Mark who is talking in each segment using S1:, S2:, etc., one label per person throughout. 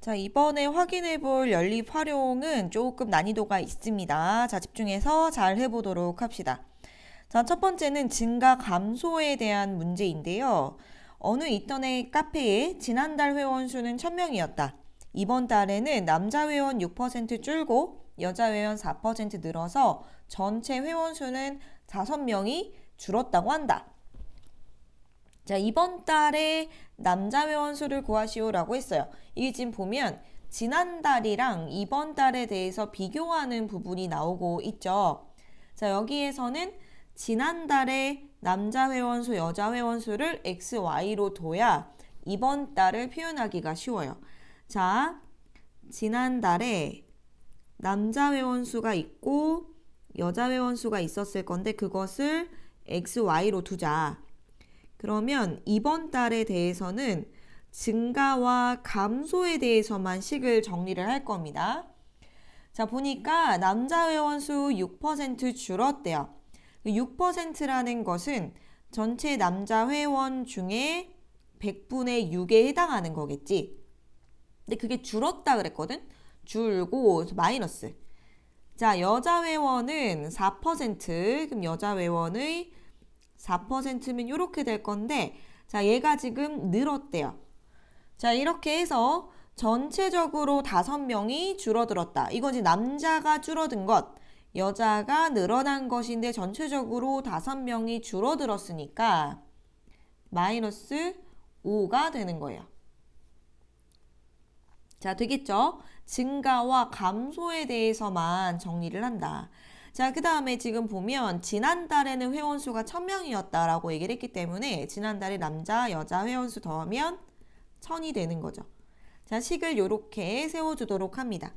S1: 자, 이번에 확인해 볼 연립 활용은 조금 난이도가 있습니다. 자, 집중해서 잘 해보도록 합시다. 자, 첫 번째는 증가 감소에 대한 문제인데요. 어느 인터넷 카페에 지난달 회원 수는 1000명이었다. 이번 달에는 남자 회원 6% 줄고 여자 회원 4% 늘어서 전체 회원 수는 5명이 줄었다고 한다. 자, 이번 달에 남자 회원 수를 구하시오라고 했어요. 이게 지금 보면 지난달이랑 이번 달에 대해서 비교하는 부분이 나오고 있죠. 자, 여기에서는 지난달에 남자 회원 수, 여자 회원 수를 XY로 둬야 이번 달을 표현하기가 쉬워요. 자, 지난달에 남자 회원 수가 있고 여자 회원 수가 있었을 건데 그것을 XY로 두자. 그러면 이번 달에 대해서는 증가와 감소에 대해서만 식을 정리를 할 겁니다. 자, 보니까 남자 회원 수 6% 줄었대요. 6%라는 것은 전체 남자 회원 중에 100분의 6에 해당하는 거겠지. 근데 그게 줄었다 그랬거든? 줄고 마이너스. 자, 여자 회원은 4%, 그럼 여자 회원의 4%면 이렇게 될 건데, 자, 얘가 지금 늘었대요. 자, 이렇게 해서 전체적으로 5명이 줄어들었다. 이건 이제 남자가 줄어든 것, 여자가 늘어난 것인데 전체적으로 5명이 줄어들었으니까 마이너스 5가 되는 거예요. 자, 되겠죠? 증가와 감소에 대해서만 정리를 한다. 자, 그 다음에 지금 보면 지난달에는 회원수가 1000명이었다라고 얘기를 했기 때문에 지난달에 남자, 여자 회원수 더하면 1000이 되는 거죠. 자, 식을 이렇게 세워주도록 합니다.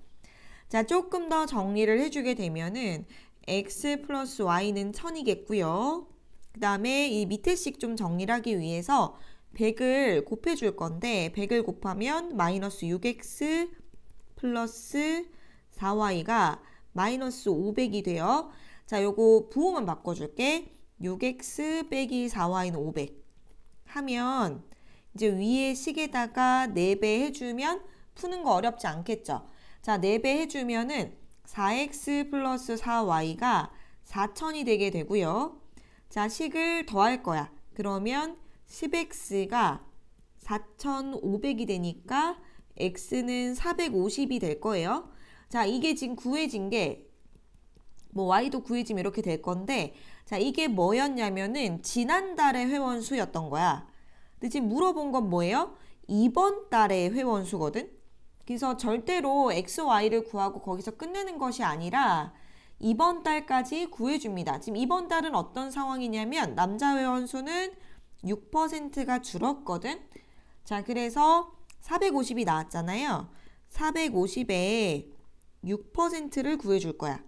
S1: 자, 조금 더 정리를 해주게 되면은 x 플러스 y는 1000이겠고요. 그 다음에 이 밑에 식 좀 정리를 하기 위해서 100을 곱해줄 건데 100을 곱하면 마이너스 6x 플러스 4y가 마이너스 500이 돼요. 자, 요거 부호만 바꿔줄게. 6x 빼기 4y는 500 하면 이제 위에 식에다가 4배 해주면 푸는 거 어렵지 않겠죠. 자, 4배 해주면은 4x 플러스 4y가 4000이 되게 되고요. 자, 식을 더할 거야. 그러면 10x가 4500이 되니까 x는 450이 될 거예요. 자, 이게 지금 구해진 게 y도 구해지면 이렇게 될 건데, 자, 이게 뭐였냐면은 지난달의 회원 수였던 거야. 근데 지금 물어본 건 뭐예요? 이번 달의 회원 수거든. 그래서 절대로 XY를 구하고 거기서 끝내는 것이 아니라 이번 달까지 구해줍니다. 지금 이번 달은 어떤 상황이냐면 남자 회원 수는 6%가 줄었거든. 자, 그래서 450이 나왔잖아요. 450에 6%를 구해줄 거야.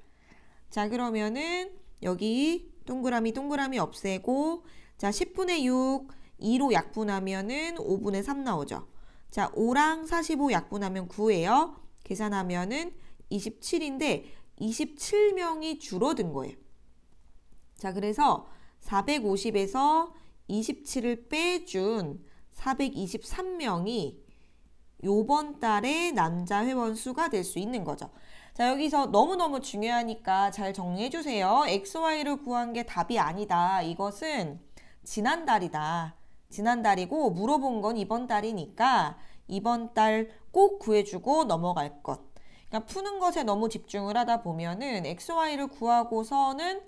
S1: 자, 그러면은 여기 동그라미 없애고, 자, 10분의 6, 2로 약분하면은 5분의 3 나오죠. 자, 5랑 45 약분하면 9예요. 계산하면은 27인데 27명이 줄어든 거예요. 자, 그래서 450에서 27을 빼준 423명이 요번 달에 남자 회원 수가 될 수 있는 거죠. 자, 여기서 너무너무 중요하니까 잘 정리해 주세요. XY를 구한 게 답이 아니다. 이것은 지난달이다. 지난달이고 물어본 건 이번 달이니까 이번 달 꼭 구해주고 넘어갈 것. 그러니까 푸는 것에 너무 집중을 하다 보면은 XY를 구하고서는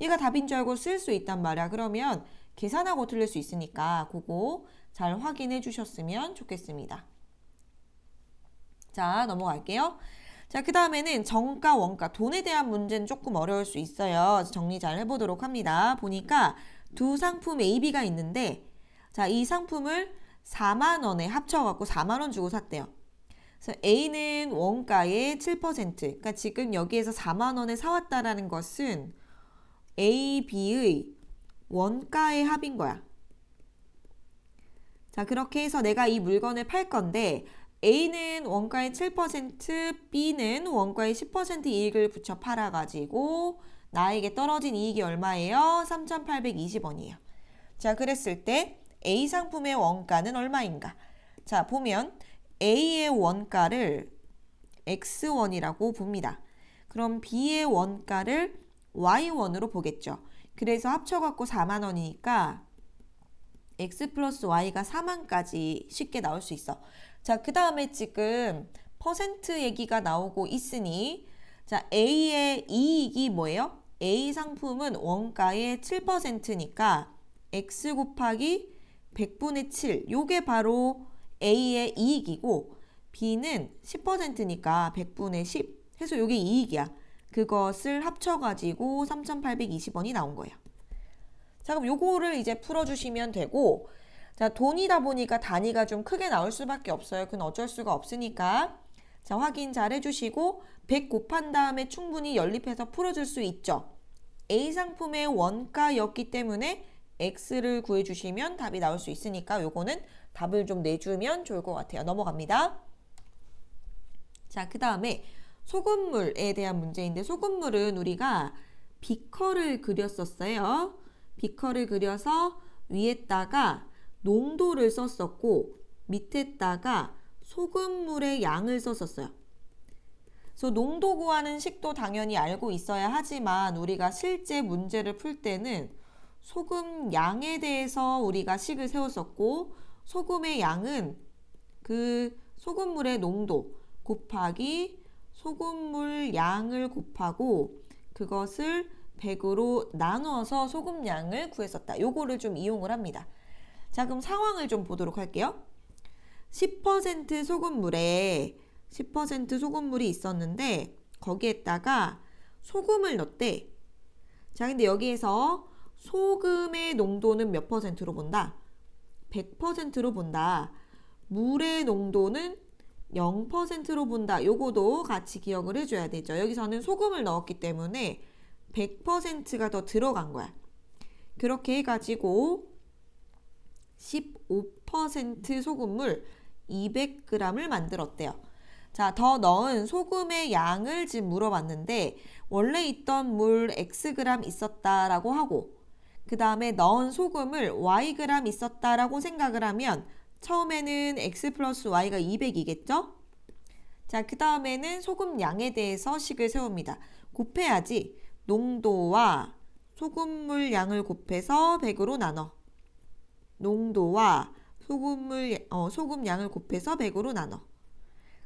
S1: 얘가 답인 줄 알고 쓸 수 있단 말이야. 그러면 계산하고 틀릴 수 있으니까 그거 잘 확인해 주셨으면 좋겠습니다. 자, 넘어갈게요. 자, 그 다음에는 정가, 원가, 돈에 대한 문제는 조금 어려울 수 있어요. 정리 잘 해보도록 합니다. 보니까 두 상품 A, B가 있는데, 자, 이 상품을 4만 원에 합쳐갖고 4만 원 주고 샀대요. 그래서 A는 원가의 7%, 그러니까 지금 여기에서 4만 원에 사왔다라는 것은 A, B의 원가의 합인 거야. 자, 그렇게 해서 내가 이 물건을 팔 건데 A는 원가의 7%, B는 원가의 10% 이익을 붙여 팔아가지고 나에게 떨어진 이익이 얼마예요? 3,820원이에요. 자, 그랬을 때 A 상품의 원가는 얼마인가? 자, 보면 A의 원가를 X1이라고 봅니다. 그럼 B의 원가를 Y1으로 보겠죠. 그래서 합쳐갖고 4만 원이니까 X 플러스 Y가 4만까지 쉽게 나올 수 있어. 자, 그 다음에 지금 퍼센트 얘기가 나오고 있으니 자, A의 이익이 뭐예요? A 상품은 원가의 7%니까 X 곱하기 100분의 7 요게 바로 A의 이익이고 B는 10%니까 100분의 10 해서 요게 이익이야. 그것을 합쳐가지고 3,820원이 나온 거예요. 자, 그럼 요거를 이제 풀어주시면 되고 자, 돈이다 보니까 단위가 좀 크게 나올 수밖에 없어요. 그건 어쩔 수가 없으니까 자, 확인 잘 해주시고 100 곱한 다음에 충분히 연립해서 풀어줄 수 있죠. A 상품의 원가였기 때문에 X를 구해주시면 답이 나올 수 있으니까 요거는 답을 좀 내주면 좋을 것 같아요. 넘어갑니다. 자, 그 다음에 소금물에 대한 문제인데 소금물은 우리가 비커를 그렸었어요. 비커를 그려서 위에다가 농도를 썼었고 밑에다가 소금물의 양을 썼었어요. 그래서 농도 구하는 식도 당연히 알고 있어야 하지만 우리가 실제 문제를 풀 때는 소금 양에 대해서 우리가 식을 세웠었고 소금의 양은 그 소금물의 농도 곱하기 소금물 양을 곱하고 그것을 100으로 나눠서 소금 양을 구했었다. 요거를 좀 이용을 합니다. 자, 그럼 상황을 좀 보도록 할게요. 10% 소금물에 10% 소금물이 있었는데 거기에다가 소금을 넣었대. 자, 근데 여기에서 소금의 농도는 몇 퍼센트로 본다? 100%로 본다. 물의 농도는 0%로 본다. 요거도 같이 기억을 해줘야 되죠. 여기서는 소금을 넣었기 때문에 100%가 더 들어간 거야. 그렇게 해가지고 15% 소금물 200g을 만들었대요. 자, 더 넣은 소금의 양을 지금 물어봤는데 원래 있던 물 Xg 있었다라고 하고 그 다음에 넣은 소금을 Yg 있었다라고 생각을 하면 처음에는 X 플러스 Y가 200이겠죠? 자, 그 다음에는 소금 양에 대해서 식을 세웁니다. 곱해야지. 농도와 소금물 양을 곱해서 100으로 나눠. 농도와 소금 양을 곱해서 100으로 나눠.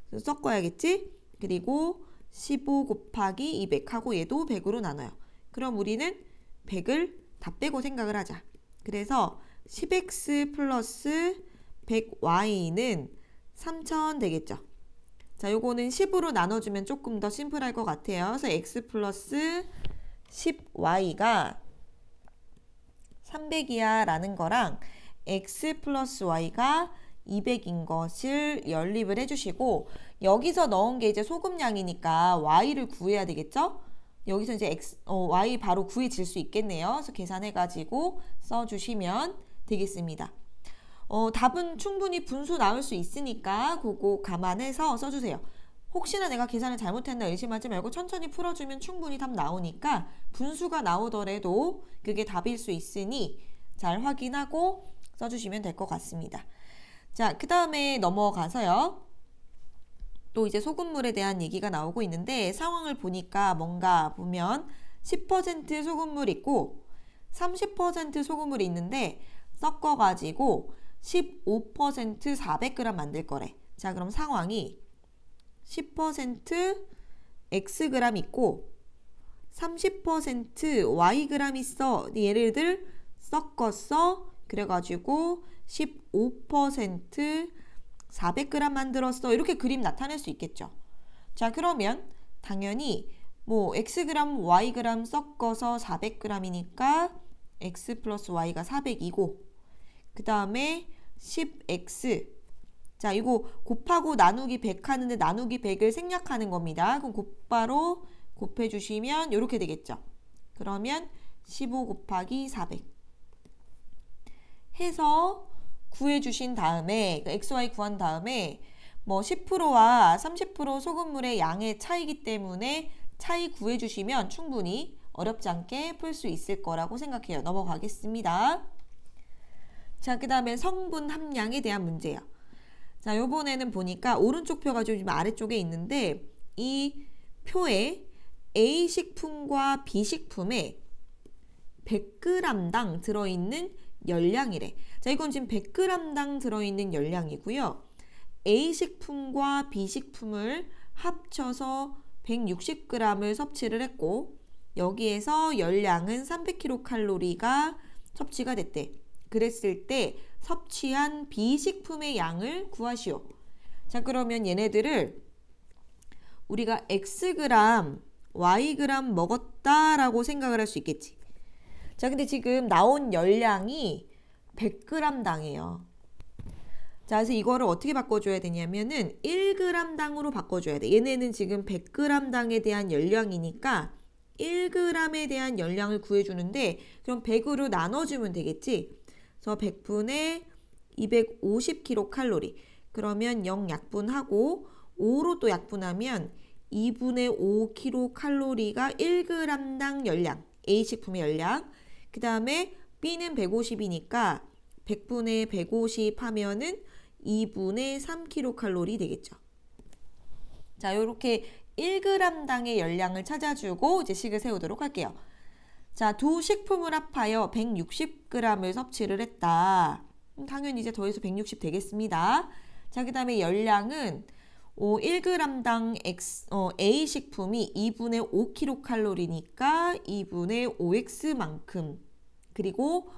S1: 그래서 섞어야겠지? 그리고 15 곱하기 200 하고 얘도 100으로 나눠요. 그럼 우리는 100을 다 빼고 생각을 하자. 그래서 10x 플러스 100y는 3000 되겠죠. 자, 요거는 10으로 나눠주면 조금 더 심플할 것 같아요. 그래서 x 플러스 10y가 300이야 라는 거랑 x 플러스 y가 200인 것을 연립을 해주시고 여기서 넣은 게 이제 소금량이니까 y를 구해야 되겠죠? 여기서 이제 y 바로 구해질 수 있겠네요. 그래서 계산해가지고 써주시면 되겠습니다. 답은 충분히 분수 나올 수 있으니까 그거 감안해서 써주세요. 혹시나 내가 계산을 잘못했나 의심하지 말고 천천히 풀어주면 충분히 답 나오니까 분수가 나오더라도 그게 답일 수 있으니 잘 확인하고 써주시면 될 것 같습니다. 자, 그 다음에 넘어가서요. 또 이제 소금물에 대한 얘기가 나오고 있는데 상황을 보니까 뭔가 보면 10% 소금물 있고 30% 소금물이 있는데 섞어가지고 15% 400g 만들 거래. 자, 그럼 상황이 10% xg 있고 30% yg 있어. 예를 들 섞었어. 그래가지고 15% 400g 만들었어. 이렇게 그림 나타낼 수 있겠죠. 자, 그러면 당연히 뭐 xg, yg 섞어서 400g이니까 x 플러스 y가 400이고 그 다음에 10x 자, 이거 곱하고 나누기 100 하는데 나누기 100을 생략하는 겁니다. 그럼 곧바로 곱해주시면 이렇게 되겠죠. 그러면 15 곱하기 400 해서 구해주신 다음에 XY 구한 다음에 뭐 10%와 30% 소금물의 양의 차이기 때문에 차이 구해주시면 충분히 어렵지 않게 풀 수 있을 거라고 생각해요. 넘어가겠습니다. 자, 그 다음에 성분 함량에 대한 문제예요. 자, 요번에는 보니까 오른쪽 표가 좀 아래쪽에 있는데 이 표에 A식품과 B식품에 100g당 들어있는 열량이래. 자, 이건 지금 100g당 들어있는 열량이고요. A식품과 B식품을 합쳐서 160g을 섭취를 했고 여기에서 열량은 300kcal가 섭취가 됐대. 그랬을 때 섭취한 B식품의 양을 구하시오. 자, 그러면 얘네들을 우리가 Xg, Yg 먹었다라고 생각을 할 수 있겠지. 자, 근데 지금 나온 열량이 100g당이에요. 자, 그래서 이거를 어떻게 바꿔줘야 되냐면은 1g당으로 바꿔줘야 돼. 얘네는 지금 100g당에 대한 열량이니까 1g에 대한 열량을 구해주는데 그럼 100으로 나눠주면 되겠지. 그래서 100분의 250kcal. 그러면 0 약분하고 5로 또 약분하면 2분의 5kcal가 1g당 열량, A식품의 열량. 그 다음에 B는 150이니까 100분의 150 하면은 2분의 3kcal 되겠죠. 자, 이렇게 1g당의 열량을 찾아주고 이제 식을 세우도록 할게요. 자, 두 식품을 합하여 160g을 섭취를 했다. 당연히 이제 더해서 160 되겠습니다. 자, 그 다음에 열량은 1g당 A식품이 2분의 5kcal니까 2분의 5x만큼. 그리고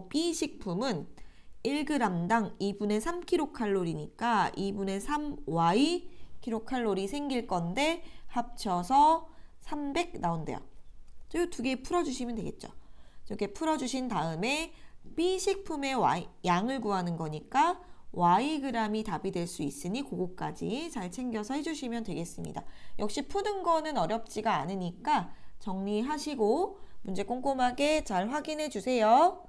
S1: B식품은 1g당 2분의 3kcal니까 2분의 3y kcal 생길 건데 합쳐서 300 나온대요. 이 두 개 풀어주시면 되겠죠. 이렇게 풀어주신 다음에 B식품의 양을 구하는 거니까 Yg이 답이 될 수 있으니 그거까지 잘 챙겨서 해주시면 되겠습니다. 역시 푸는 거는 어렵지가 않으니까 정리하시고 문제 꼼꼼하게 잘 확인해 주세요.